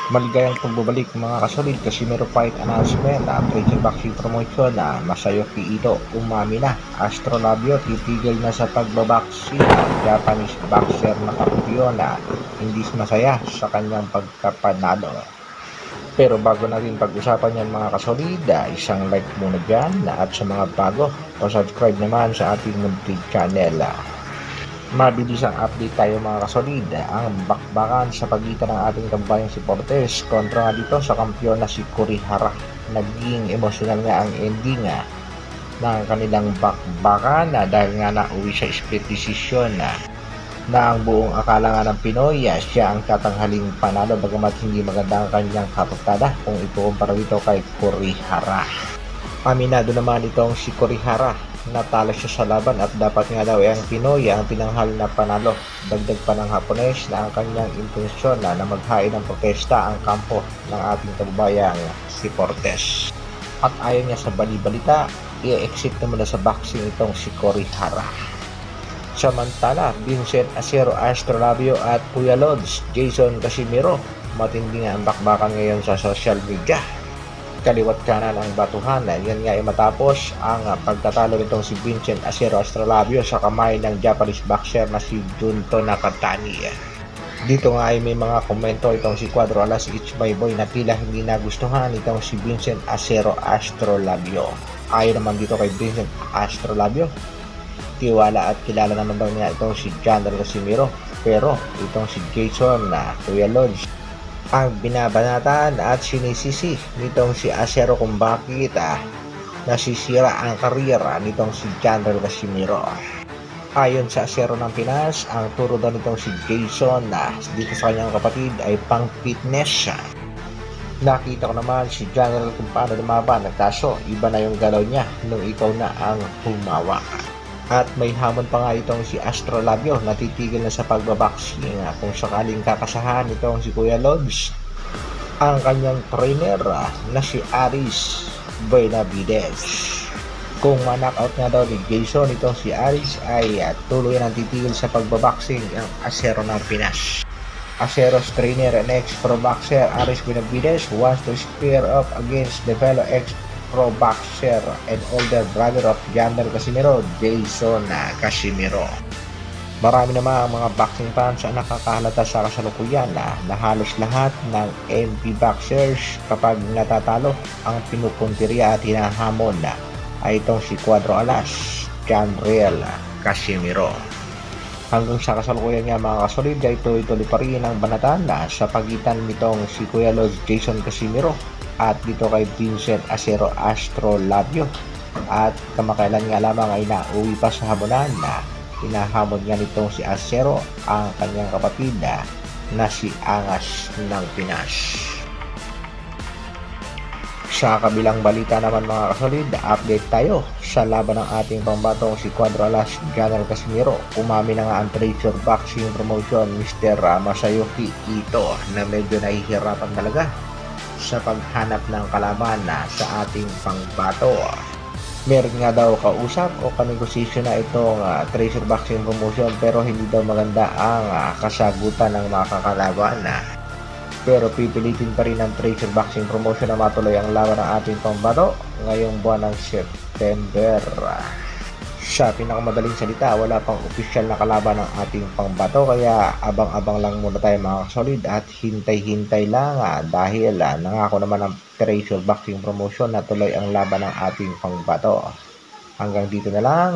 Maligayang pagbabalik mga kasolid Casimero fight announcement na Treasure Boxing Promotion na Masayoki Ito umami na. Astrolabio titigil na sa pagbaboxing ang Japanese boxer na kampiyon na hindi masaya sa kanyang pagkapanalo. Pero bago natin pag-usapan yan mga kasolid, isang like muna dyan at sa mga bago, subscribe naman sa ating munting channel. Mabilis ang update tayo mga kasolid. Ang bakbakan sa pagitan ng ating kabayang si Portes kontra nga dito sa kampiyon na si Kurihara. Naging emosyonal nga ang ending ng kanilang bakbakan dahil nga nauwi sa split decision na ang buong akala nga ng Pinoy siya ang tatanghaling panalo bagamat hindi maganda ang kanyang karutada kung ikukumpara dito kay Kurihara. Aminado naman itong si Kurihara, natalo siya sa laban at dapat nga daw ang Pinoy ang tinanghal na panalo. Dagdag pa ng Hapones na ang kanyang intensyon na maghain ng protesta ang kampo ng ating kababayang si Portes. At ayon niya sa balibalita, i-exit na muna sa boxing itong si Kurihara. Samantala, Vincent Acero Astrolabio at Kuya Lods Jason Casimiro, matindi nga ang bakbakan ngayon sa social media. Kaliwat kanan ang batuhan. Yan nga ay matapos ang pagtatalo nitong si Vincent Acero Astrolabio sa kamay ng Japanese boxer na si Junto Nakatani. Dito nga ay may mga komento itong si Cuadro Alas It's My Boy na tila hindi nagustuhan itong si Vincent Acero Astrolabio. Ayon naman dito kay Vincent Astrolabio, tiwala at kilala naman daw niya itong si Jandal Casimiro, pero itong si Jason Kuya Lodge ang binabanatan at sinisisi nitong si Acero kung bakit nasisira ang karera nitong si Jandal Casimiro. Ayon sa Acero ng Pinas, ang turo daw nitong si Jason dito sa kanyang kapatid ay pang fitness. Nakita ko naman si Jandal kung paano lumaban, kaso iba na yung galaw niya nung ikaw na ang humawak. At may hamon pa nga itong si Astrolabio na titigil na sa pagbaboxing kung sakaling kakasahan itong si Kuya Lods ang kanyang trainer na si Aris Benavides. Kung ma-knockout nga daw ni Jason itong si Aris ay tuloy nang titigil sa pagbaboxing ang Acero ng Pinas. Acero's trainer and ex-pro boxer Aris Benavides wants to square up against the fellow ex-pro boxer and older brother of Jandal Casimiro, Jason Casimiro. Marami naman ang mga boxing fans ang nakakahalata sa kasalukuyan na halos lahat ng MP boxers kapag natatalo ang pinupuntirya at hinahamon ay itong si Cuadro Alas, Jandal Casimiro. Hanggang sa kasalukuyan nga mga kasolid ay tuloy-tuloy pa rin ang banatan sa pagitan nitong si Kuya Lods Jason Casimiro at dito kay Vincent Acero Astrolabio. At kamakailan nga lamang ay nauwi pa sa habunan na hinahamon nga nitong si Acero ang kanyang kapatid na si Angas ng Pinas. Sa kabilang balita naman mga kasolid, update tayo sa laban ng ating pambatong si Cuadro Alas Jandal Casimiro. Umami na nga ang Treasure Boxing Promotion Mr. Masayoki Ito na medyo nahihirapan talaga sa paghanap ng kalaban sa ating pangbato. Meron nga daw kausap o kanegosasyon na itong Treasure Boxing Promotion pero hindi daw maganda ang kasagutan ng mga kakalaban pero pipilitin pa rin ng Treasure Boxing Promotion na matuloy ang laban ng ating pambato ngayong buwan ng September. Sa pinakamadaling salita, wala pang opisyal na kalaban ng ating pangbato kaya abang-abang lang muna tayo mga kasolid at hintay-hintay lang dahil nangako naman ang Treasure Boxing Promotion na tuloy ang laban ng ating pangbato. Hanggang dito na lang,